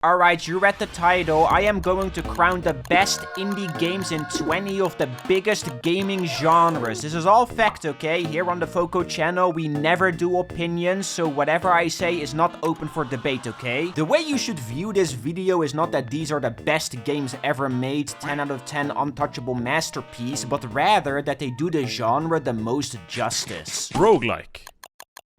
Alright, you read the title. I am going to crown the best indie games in 20 of the biggest gaming genres. This is all fact, okay? Here on the Foco channel, we never do opinions, so whatever I say is not open for debate, okay? The way you should view this video is not that these are the best games ever made, 10 out of 10 untouchable masterpiece, but rather that they do the genre the most justice. Roguelike.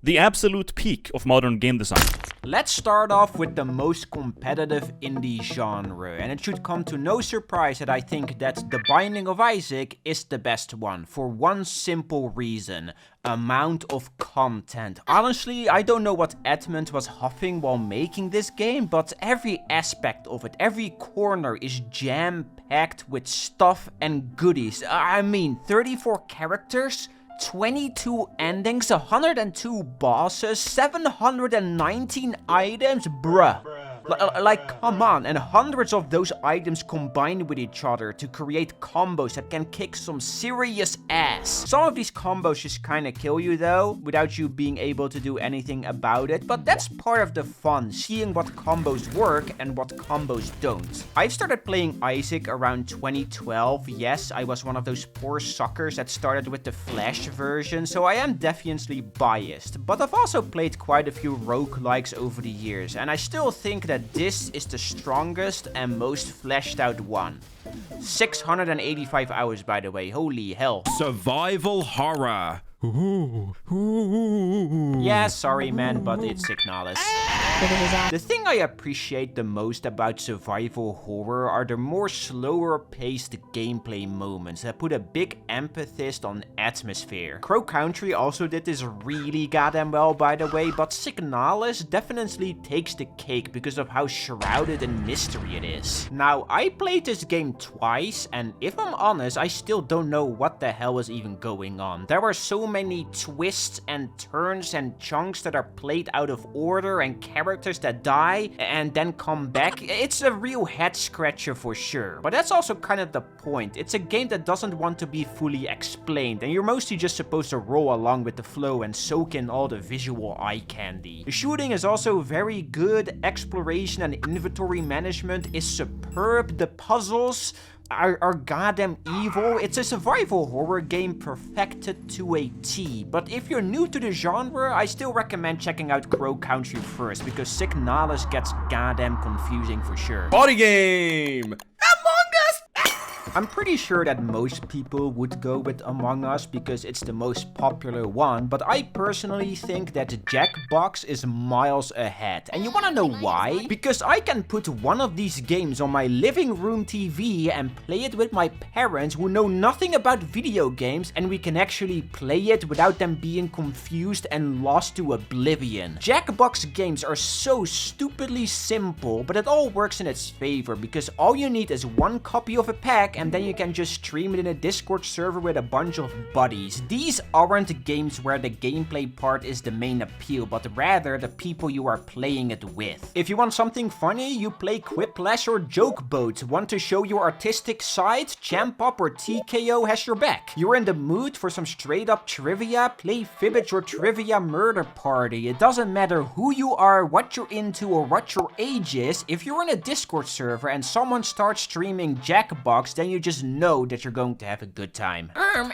The absolute peak of modern game design. Let's start off with the most competitive indie genre, and it should come to no surprise that I think that The Binding of Isaac is the best one, for one simple reason: amount of content. Honestly, I don't know what Edmund was huffing while making this game, but every aspect of it, every corner is jam-packed with stuff and goodies. I mean, 34 characters, 22 endings, 102 bosses, 719 items, bruh. Like, come on, and hundreds of those items combined with each other to create combos that can kick some serious ass. Some of these combos just kinda kill you though, without you being able to do anything about it, but that's part of the fun, seeing what combos work and what combos don't. I started playing Isaac around 2012, yes, I was one of those poor suckers that started with the Flash version, so I am definitely biased, but I've also played quite a few roguelikes over the years, and I still think that this is the strongest and most fleshed out one. 685 hours, by the way, holy hell. Survival horror. Yeah, sorry man, but it's Signalis. The thing I appreciate the most about survival horror are the more slower paced gameplay moments that put a big emphasis on atmosphere. Crow Country also did this really goddamn well, by the way, but Signalis definitely takes the cake because of how shrouded in mystery it is. Now, I played this game twice, and if I'm honest, I still don't know what the hell is even going on. There were so many twists and turns and chunks that are played out of order and characters that die and then come back. It's a real head scratcher for sure, but that's also kind of the point. It's a game that doesn't want to be fully explained, and you're mostly just supposed to roll along with the flow and soak in all the visual eye candy. The shooting is also very good, exploration and inventory management is superb, the puzzles are goddamn evil. It's a survival horror game perfected to a T. But if you're new to the genre, I still recommend checking out Crow Country first, because Signalis gets goddamn confusing for sure. Body game. I'm pretty sure that most people would go with Among Us because it's the most popular one, but I personally think that Jackbox is miles ahead. And you wanna know why? Because I can put one of these games on my living room TV and play it with my parents who know nothing about video games, and we can actually play it without them being confused and lost to oblivion. Jackbox games are so stupidly simple, but it all works in its favor because all you need is one copy of a pack, and then you can just stream it in a Discord server with a bunch of buddies. These aren't games where the gameplay part is the main appeal, but rather the people you are playing it with. If you want something funny, you play Quiplash or Joke Boat. Want to show your artistic side? Champ Up or TKO has your back. You're in the mood for some straight up trivia? Play Fibbage or Trivia Murder Party. It doesn't matter who you are, what you're into, or what your age is. If you're in a Discord server and someone starts streaming Jackbox, then you just know that you're going to have a good time.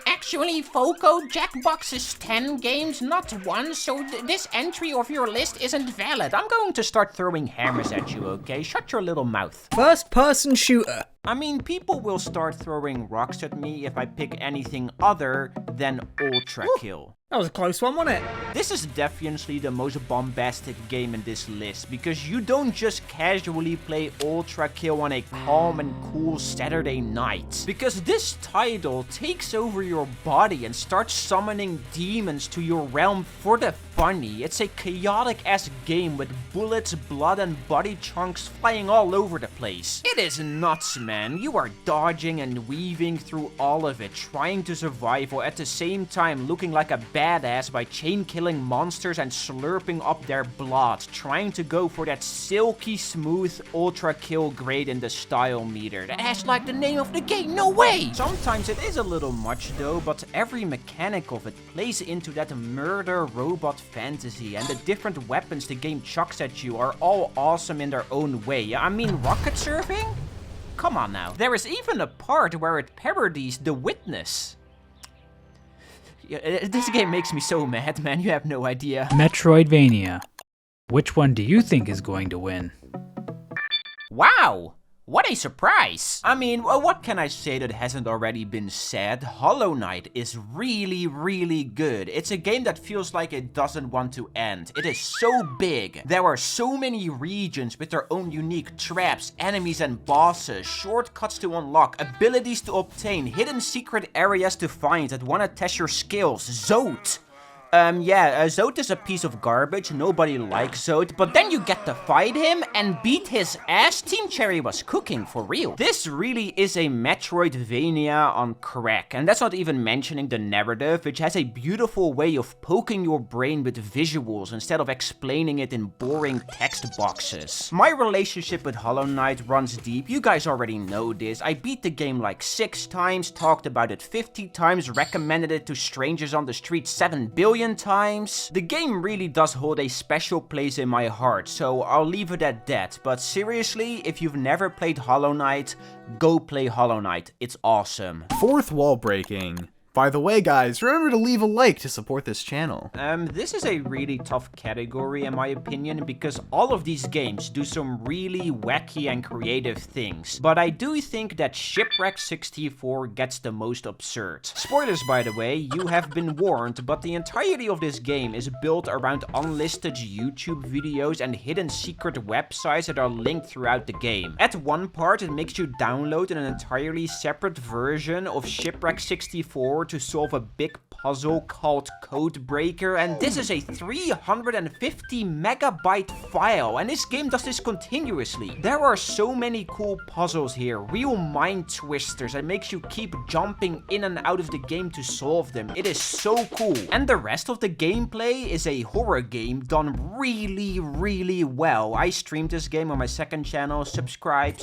Actually, Foco, Jackbox is 10 games, not 1, so this entry of your list isn't valid. I'm going to start throwing hammers at you, okay? Shut your little mouth. First-person shooter. I mean, people will start throwing rocks at me if I pick anything other than Ultra Kill. That was a close one, wasn't it? This is definitely the most bombastic game in this list, because you don't just casually play Ultra Kill on a calm and cool Saturday night. Because this title takes over your body and starts summoning demons to your realm for the funny. It's a chaotic ass game with bullets, blood and body chunks flying all over the place. It is nuts, man. You are dodging and weaving through all of it, trying to survive while at the same time looking like a badass by chain-killing monsters and slurping up their blood, trying to go for that silky smooth ultra kill grade in the style meter. That's like the name of the game, no way! Sometimes it is a little much though, but every mechanic of it plays into that murder robot fantasy, and the different weapons the game chucks at you are all awesome in their own way. I mean, rocket surfing? Come on now. There is even a part where it parodies The Witness. Yeah, this game makes me so mad, man, you have no idea. Metroidvania. Which one do you think is going to win? Wow! What a surprise! I mean, what can I say that hasn't already been said? Hollow Knight is really, really good. It's a game that feels like it doesn't want to end. It is so big. There are so many regions with their own unique traps, enemies and bosses, shortcuts to unlock, abilities to obtain, hidden secret areas to find that want to test your skills. Zote! Zote is a piece of garbage, nobody likes Zote, but then you get to fight him and beat his ass. Team Cherry was cooking for real. This really is a Metroidvania on crack, and that's not even mentioning the narrative, which has a beautiful way of poking your brain with visuals instead of explaining it in boring text boxes. My relationship with Hollow Knight runs deep, you guys already know this. I beat the game like 6 times, talked about it 50 times, recommended it to strangers on the street 7 billion times. The game really does hold a special place in my heart, so I'll leave it at that. But seriously, if you've never played Hollow Knight, go play Hollow Knight. It's awesome. Fourth wall breaking. By the way, guys, remember to leave a like to support this channel. This is a really tough category in my opinion, because all of these games do some really wacky and creative things. But I do think that Shipwreck 64 gets the most absurd. Spoilers, by the way, you have been warned, but the entirety of this game is built around unlisted YouTube videos and hidden secret websites that are linked throughout the game. At one part, it makes you download an entirely separate version of Shipwreck 64 to solve a big puzzle called Codebreaker, and this is a 350 megabyte file, and this game does this continuously. There are so many cool puzzles here, real mind twisters that makes you keep jumping in and out of the game to solve them. It is so cool. And the rest of the gameplay is a horror game done really, really well. I streamed this game on my second channel. Subscribe,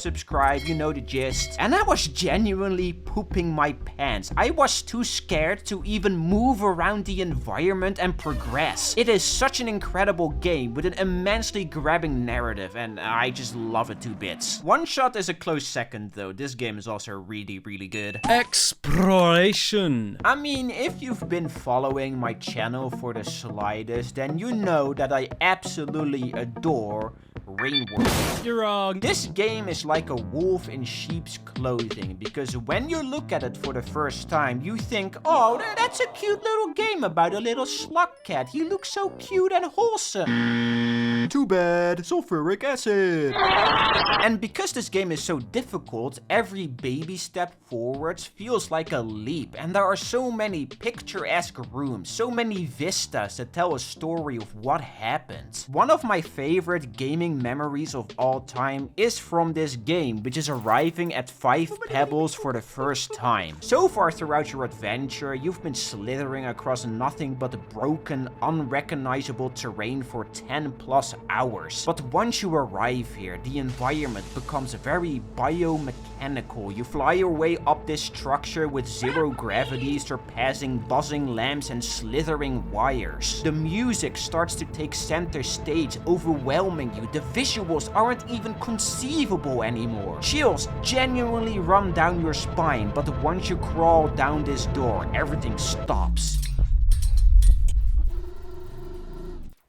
you know the gist. And I was genuinely pooping my pants. I was too scared to even move around the environment and progress. It is such an incredible game with an immensely grabbing narrative, and I just love it to bits. One Shot is a close second though. This game is also really, really good. Exploration. I mean, if you've been following my channel for the slightest, then you know that I absolutely adore Rainworld. You're wrong. This game is like a wolf in sheep's clothing, because when you look at it for the first time, you think, oh, that's a cute little game about a little slug cat. He looks so cute and wholesome. Too bad, sulfuric acid. And because this game is so difficult, every baby step forwards feels like a leap, and there are so many picturesque rooms, so many vistas that tell a story of what happened. One of my favorite gaming memories of all time is from this game, which is arriving at 5 pebbles for the first time. So far throughout your adventure, you've been slithering across nothing but broken, unrecognizable terrain for 10 plus hours. But once you arrive here, the environment becomes very biomechanical. You fly your way up this structure with 0 gravity, surpassing buzzing lamps and slithering wires. The music starts to take center stage, overwhelming you. The visuals aren't even conceivable anymore. Chills genuinely run down your spine, but once you crawl down this door, everything stops.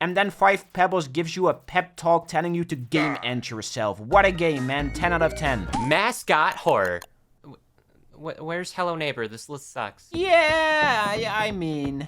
And then 5 Pebbles gives you a pep talk telling you to game end yourself. What a game, man. 10 out of 10. Mascot Horror. Where's Hello Neighbor? This list sucks. Yeah, I mean...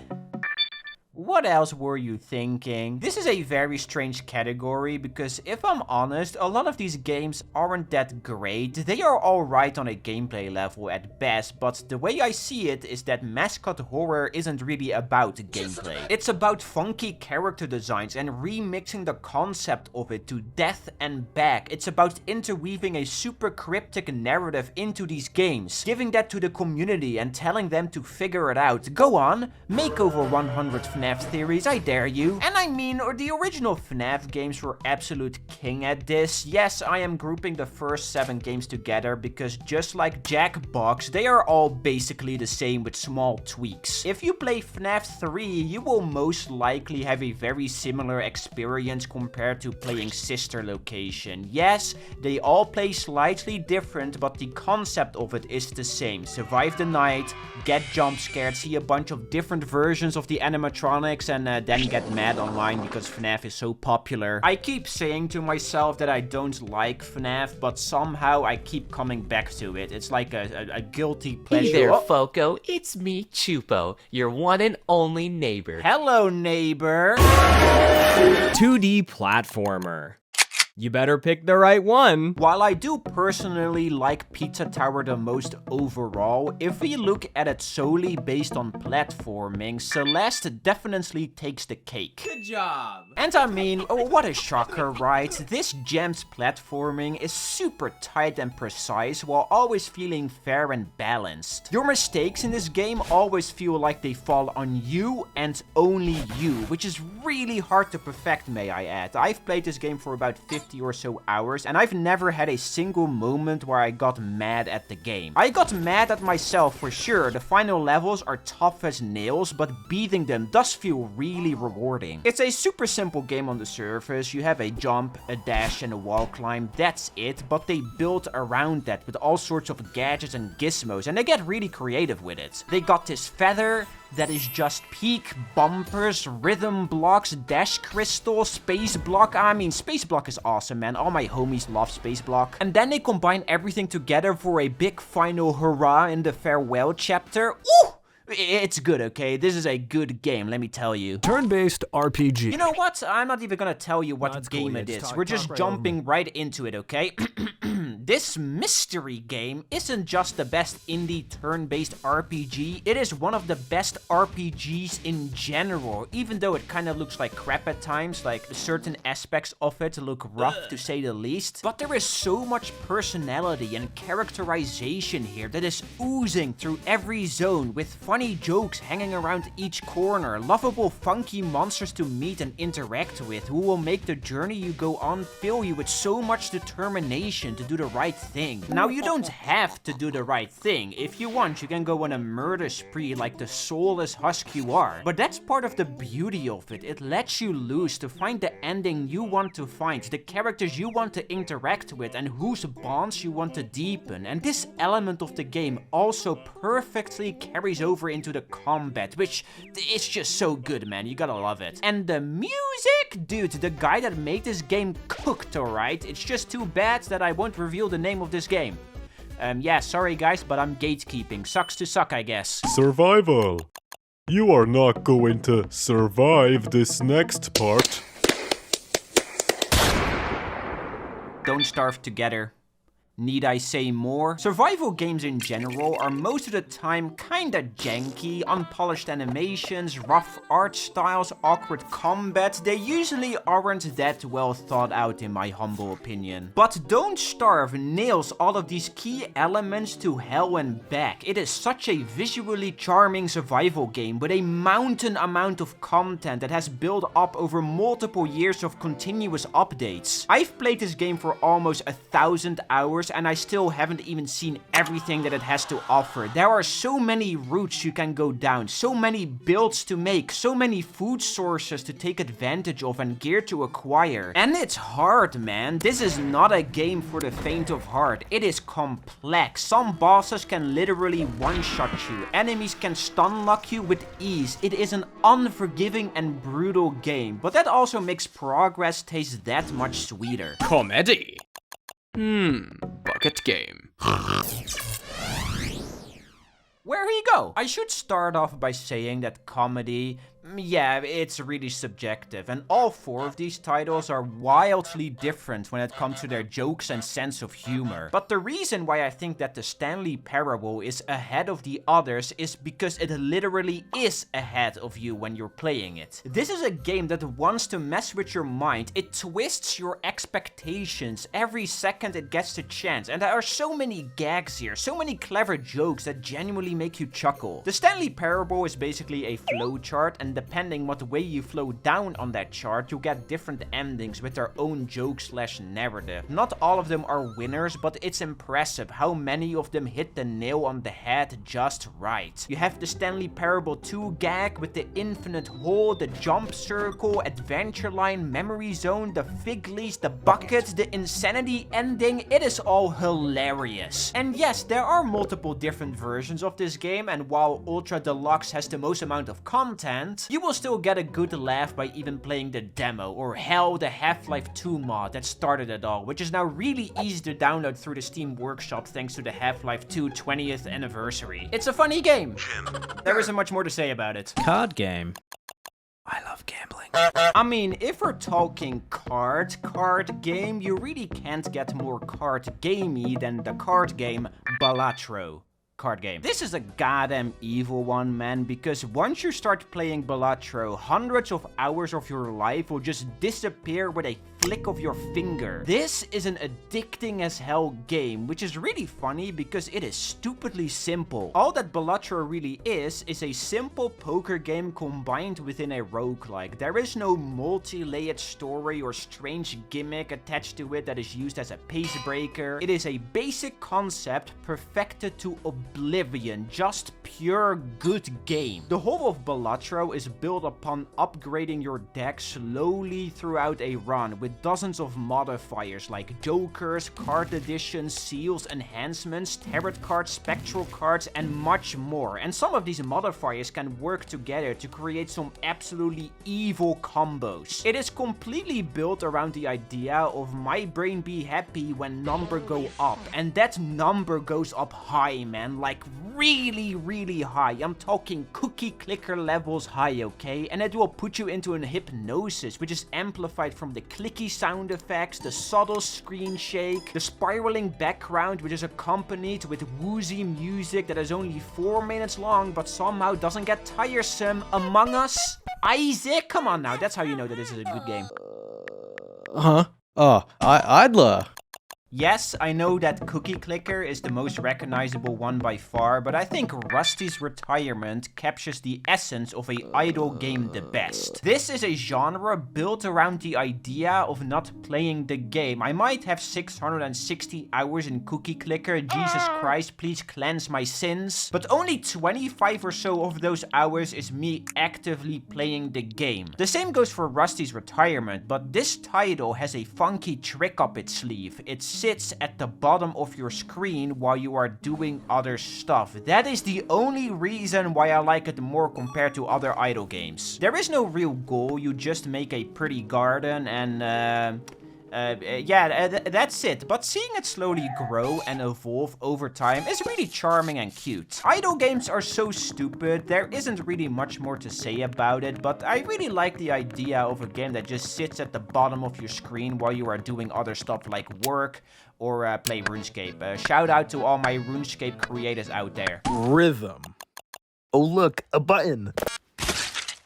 What else were you thinking? This is a very strange category because if I'm honest, a lot of these games aren't that great. They are alright on a gameplay level at best, but the way I see it is that Mascot Horror isn't really about gameplay. It's about funky character designs and remixing the concept of it to death and back. It's about interweaving a super cryptic narrative into these games, giving that to the community and telling them to figure it out. Go on, make over 100 FNAF FNAF theories, I dare you. And I mean, the original FNAF games were absolute king at this. Yes, I am grouping the first 7 games together because just like Jackbox, they are all basically the same with small tweaks. If you play FNAF 3, you will most likely have a very similar experience compared to playing Sister Location. Yes, they all play slightly different, but the concept of it is the same. Survive the night, get jump scared, see a bunch of different versions of the animatronics, and then get mad online because FNAF is so popular. I keep saying to myself that I don't like FNAF, but somehow I keep coming back to it. It's like a guilty pleasure. Hey there, Foco. It's me, Chupo, your one and only neighbor. Hello, neighbor. 2D platformer. You better pick the right one. While I do personally like Pizza Tower the most overall, if we look at it solely based on platforming, Celeste definitely takes the cake. Good job. And I mean, oh, what a shocker, right? This gem's platforming is super tight and precise while always feeling fair and balanced. Your mistakes in this game always feel like they fall on you and only you, which is really hard to perfect, may I add. I've played this game for about 50 or so hours, and I've never had a single moment where I got mad at the game. I got mad at myself for sure. The final levels are tough as nails, but beating them does feel really rewarding. It's a super simple game on the surface. You have a jump, a dash, and a wall climb. That's it, but they built around that with all sorts of gadgets and gizmos, and they get really creative with it. They got this feather that is just peak, bumpers, rhythm blocks, dash crystal, space block. I mean, space block is awesome, man. All my homies love space block. And then they combine everything together for a big final hurrah in the farewell chapter. Ooh! It's good, okay? This is a good game, let me tell you. Turn-based RPG. You know what? I'm not even gonna tell you what That's game cool. it Yeah, is. just We're talk just right jumping right into it, okay? This mystery game isn't just the best indie turn-based RPG, it is one of the best RPGs in general, even though it kind of looks like crap at times, like certain aspects of it look rough to say the least. But there is so much personality and characterization here that is oozing through every zone, with funny jokes hanging around each corner, lovable funky monsters to meet and interact with, who will make the journey you go on fill you with so much determination to do the right thing. Now, you don't have to do the right thing. If you want, you can go on a murder spree like the soulless husk you are. But that's part of the beauty of it. It lets you loose to find the ending you want to find, the characters you want to interact with, and whose bonds you want to deepen. And this element of the game also perfectly carries over into the combat, which is just so good, man. You gotta love it. And the music? Dude, the guy that made this game cooked, alright? It's just too bad that I won't reveal the name of this game. Yeah, sorry guys, but I'm gatekeeping. Sucks to suck, I guess. Survival. You are not going to survive this next part. Don't starve together. Need I say more? Survival games in general are most of the time kinda janky, unpolished animations, rough art styles, awkward combat. They usually aren't that well thought out in my humble opinion. But Don't Starve nails all of these key elements to hell and back. It is such a visually charming survival game with a mountain amount of content that has built up over multiple years of continuous updates. I've played this game for almost 1,000 hours and I still haven't even seen everything that it has to offer. There are so many routes you can go down, so many builds to make, so many food sources to take advantage of and gear to acquire. And it's hard, man. This is not a game for the faint of heart. It is complex. Some bosses can literally one-shot you. Enemies can stun lock you with ease. It is an unforgiving and brutal game, but that also makes progress taste that much sweeter. Comedy. Bucket game. Where he go? I should start off by saying that comedy, yeah, it's really subjective, and all 4 of these titles are wildly different when it comes to their jokes and sense of humor. But the reason why I think that the Stanley Parable is ahead of the others is because it literally is ahead of you when you're playing it. This is a game that wants to mess with your mind. It twists your expectations every second it gets the chance, and there are so many gags here, so many clever jokes that genuinely make you chuckle. The Stanley Parable is basically a flowchart, and depending what way you flow down on that chart, you get different endings with their own joke/narrative. Not all of them are winners, but it's impressive how many of them hit the nail on the head just right. You have the Stanley Parable 2 gag with the infinite hole, the jump circle, adventure line, memory zone, the fig leaves, the buckets, the insanity ending. It is all hilarious. And yes, there are multiple different versions of this game, and while Ultra Deluxe has the most amount of content, you will still get a good laugh by even playing the demo, or hell, the Half-Life 2 mod that started it all, which is now really easy to download through the Steam Workshop thanks to the Half-Life 2 20th anniversary. It's a funny game. There isn't much more to say about it. Card game. I love gambling. I mean, if we're talking card game, you really can't get more card gamey than the card game Balatro. Card game. This is a goddamn evil one, man, because once you start playing Balatro, hundreds of hours of your life will just disappear with a flick of your finger. This is an addicting as hell game, which is really funny because it is stupidly simple. All that Balatro really is a simple poker game combined within a roguelike. There is no multi-layered story or strange gimmick attached to it that is used as a pace breaker. It is a basic concept perfected to oblivion, just pure good game. The whole of Balatro is built upon upgrading your deck slowly throughout a run with dozens of modifiers like jokers, card additions, seals, enhancements, tarot cards, spectral cards, and much more. And some of these modifiers can work together to create some absolutely evil combos. It is completely built around the idea of my brain be happy when number go up, and that number goes up high, man, like really high. I'm talking cookie clicker levels high, okay? And it will put you into an hypnosis, which is amplified from the clicky sound effects, the subtle screen shake, the spiraling background, which is accompanied with woozy music that is only 4 minutes long, but somehow doesn't get tiresome. Among Us? Isaac? Come on now, that's how you know that this is a good game. Idler. Yes, I know that Cookie Clicker is the most recognizable one by far, but I think Rusty's Retirement captures the essence of an idle game the best. This is a genre built around the idea of not playing the game. I might have 660 hours in Cookie Clicker, Jesus Christ, please cleanse my sins. But only 25 or so of those hours is me actively playing the game. The same goes for Rusty's Retirement, but this title has a funky trick up its sleeve. It sits at the bottom of your screen while you are doing other stuff. That is the only reason why I like it more compared to other idle games. There is no real goal, you just make a pretty garden and that's it. But seeing it slowly grow and evolve over time is really charming and cute. Idle games are so stupid, there isn't really much more to say about it, but I really like the idea of a game that just sits at the bottom of your screen while you are doing other stuff like work or play RuneScape. Shout out to all my RuneScape creators out there. Rhythm. Oh look, a button.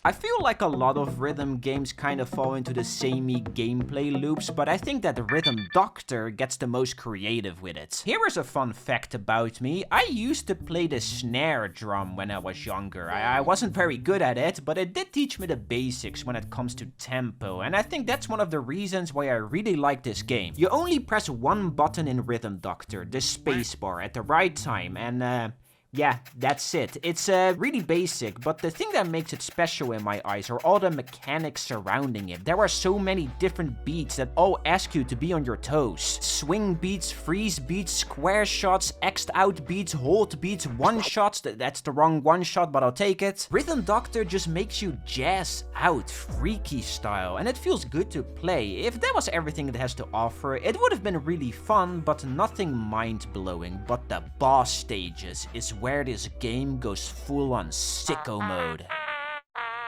I feel like a lot of rhythm games kind of fall into the samey gameplay loops, but I think that Rhythm Doctor gets the most creative with it. Here is a fun fact about me. I used to play the snare drum when I was younger. I wasn't very good at it, but it did teach me the basics when it comes to tempo, and I think that's one of the reasons why I really like this game. You only press one button in Rhythm Doctor, the spacebar, at the right time, and yeah, that's it. It's really basic, but the thing that makes it special in my eyes are all the mechanics surrounding it. There are so many different beats that all ask you to be on your toes. Swing beats, freeze beats, square shots, X'd out beats, hold beats, one shots. That's the wrong one shot, but I'll take it. Rhythm Doctor just makes you jazz out, freaky style, and it feels good to play. If that was everything it has to offer, it would have been really fun, but nothing mind-blowing. But the boss stages is where this game goes full on sicko mode.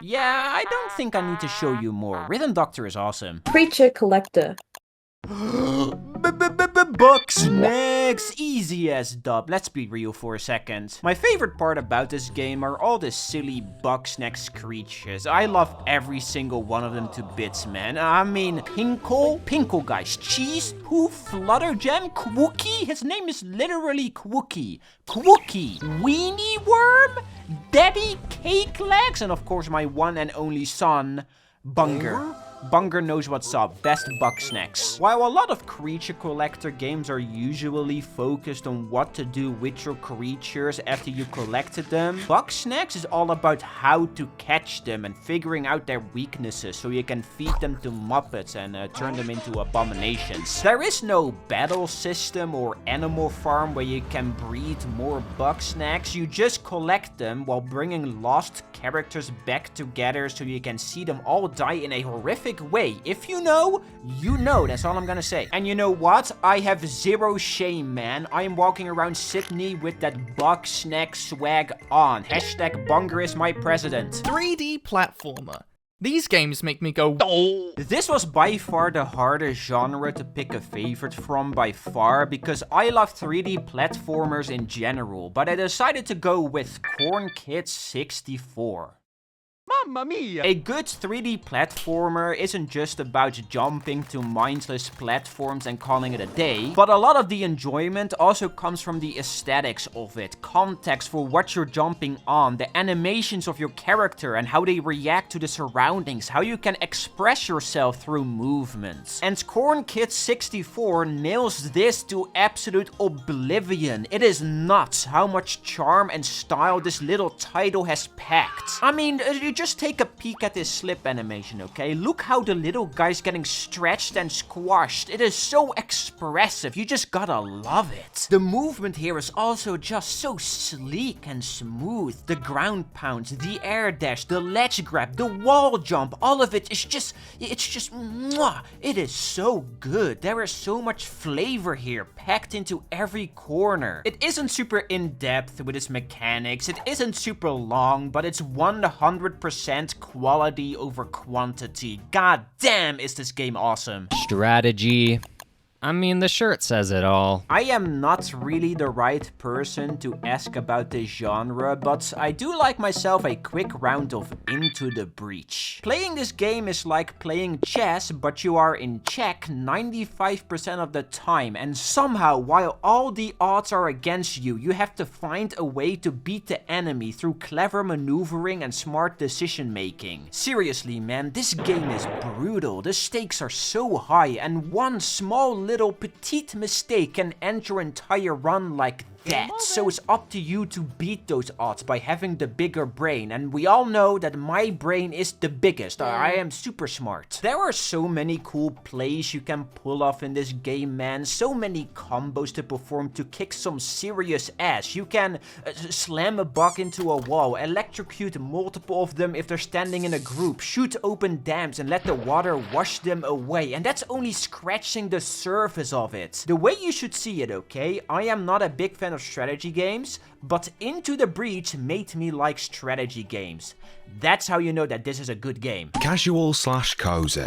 Yeah, I don't think I need to show you more. Rhythm Doctor is awesome. Creature Collector. Books next! Easy as dub. Let's be real for a second. My favorite part about this game are all the silly Bugsnax creatures. I love every single one of them to bits, man. I mean, Pinkle guys, Cheese, Poof, Flutterjam, Kwookie. His name is literally Kwookie. Kwookie, Weenie Worm, Daddy Cake Legs, and of course my one and only son, Bunger. Bunger knows what's up, best bug snacks. While a lot of creature collector games are usually focused on what to do with your creatures after you collected them, bug snacks is all about how to catch them and figuring out their weaknesses so you can feed them to Muppets and turn them into abominations. There is no battle system or animal farm where you can breed more bug snacks. You just collect them while bringing lost characters back together so you can see them all die in a horrific way. If you know, you know. That's all I'm gonna say. And you know what? I have zero shame, man. I am walking around Sydney with that bug snack swag on. Hashtag Bunger is my president. 3D platformer. These games make me go. This was by far the hardest genre to pick a favorite from by far, because I love 3D platformers in general, but I decided to go with Corn Kids 64. Mamma mia! A good 3D platformer isn't just about jumping to mindless platforms and calling it a day, but a lot of the enjoyment also comes from the aesthetics of it, context for what you're jumping on, the animations of your character and how they react to the surroundings, how you can express yourself through movements. And Corn Kids 64 nails this to absolute oblivion. It is nuts how much charm and style this little title has packed. I mean, you just take a peek at this slip animation, okay? Look how the little guy's getting stretched and squashed. It is so expressive. You just gotta love it. The movement here is also just so sleek and smooth. The ground pounds, the air dash, the ledge grab, the wall jump, all of it is just, it's just, mwah. It is so good. There is so much flavor here, packed into every corner. It isn't super in-depth with its mechanics. It isn't super long, but it's 100% quality over quantity. God damn, is this game awesome. Strategy. I mean, the shirt says it all. I am not really the right person to ask about this genre, but I do like myself a quick round of Into the Breach. Playing this game is like playing chess, but you are in check 95% of the time, and somehow, while all the odds are against you, you have to find a way to beat the enemy through clever maneuvering and smart decision making. Seriously, man, this game is brutal. The stakes are so high, and one small little petite mistake can end your entire run like that. So it's up to you to beat those odds by having the bigger brain, and we all know that my brain is the biggest. I am super smart. There are so many cool plays you can pull off in this game, man. So many combos to perform to kick some serious ass. You can slam a bug into a wall, electrocute multiple of them if they're standing in a group, shoot open dams and let the water wash them away, and that's only scratching the surface of it. The way you should see it, okay? I am not a big fan of strategy games, but Into the Breach made me like strategy games. That's how you know that this is a good game. Casual/cozy.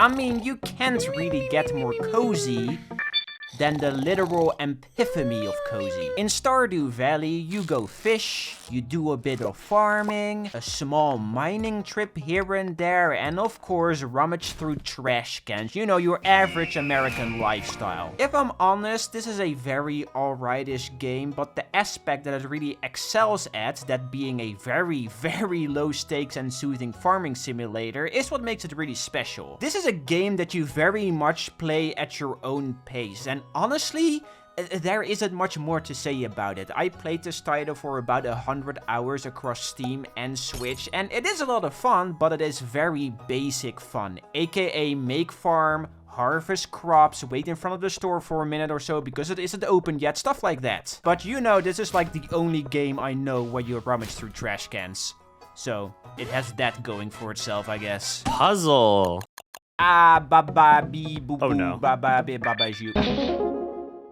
I mean, you can't really get more cozy than the literal epiphany of cozy. In Stardew Valley, you go fish, you do a bit of farming, a small mining trip here and there, and of course rummage through trash cans. You know, your average American lifestyle. If I'm honest, this is a very alright-ish game, but the aspect that it really excels at, that being a very, very low stakes and soothing farming simulator, is what makes it really special. This is a game that you very much play at your own pace, and honestly, there isn't much more to say about it. I played this title for about 100 hours across Steam and Switch, and it is a lot of fun, but it is very basic fun, aka make farm, harvest crops, wait in front of the store for a minute or so because it isn't open yet, stuff like that. But you know, this is like the only game I know where you rummage through trash cans. So, it has that going for itself, I guess. Puzzle. Ah, ba-ba, bee-boo-boo, Oh, no. ba-ba-bee-ba-ba-joo.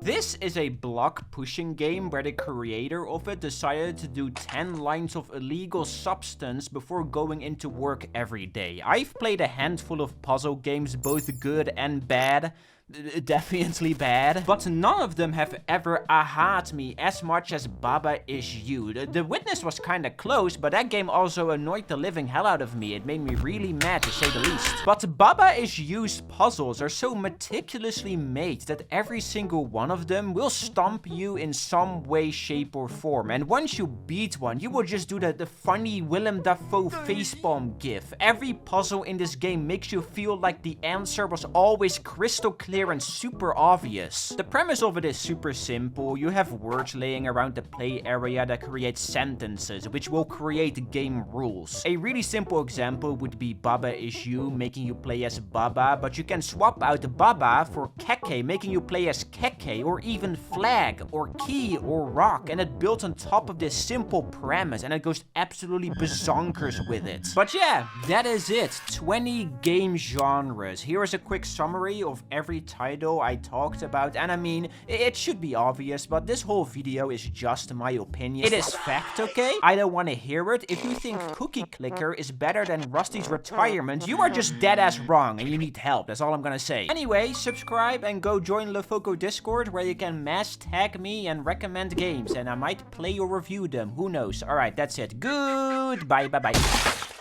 This is a block pushing game where the creator of it decided to do 10 lines of illegal substance before going into work every day. I've played a handful of puzzle games, both good and bad, definitely bad. But none of them have ever aha'd me as much as Baba Is You. The Witness was kinda close, but that game also annoyed the living hell out of me. It made me really mad, to say the least. But Baba Is You's puzzles are so meticulously made that every single one of them will stomp you in some way, shape, or form. And once you beat one, you will just do the funny Willem Dafoe facepalm gif. Every puzzle in this game makes you feel like the answer was always crystal clear and super obvious. The premise of it is super simple. You have words laying around the play area that create sentences, which will create game rules. A really simple example would be Baba Is You, making you play as Baba, but you can swap out Baba for Keke, making you play as Keke, or even Flag, or Key, or Rock, and it built on top of this simple premise, and it goes absolutely bonkers with it. But yeah, that is it. 20 game genres. Here is a quick summary of every title I talked about, and I mean, it should be obvious, but this whole video is just my opinion. It is fact, okay? I don't want to hear it. If you think Cookie Clicker is better than Rusty's Retirement, you are just dead ass wrong and you need help. That's all I'm gonna say. Anyway, subscribe and go join LeFoco Discord, where you can mass tag me and recommend games, and I might play or review them. Who knows? Alright, that's it. Goodbye, bye-bye.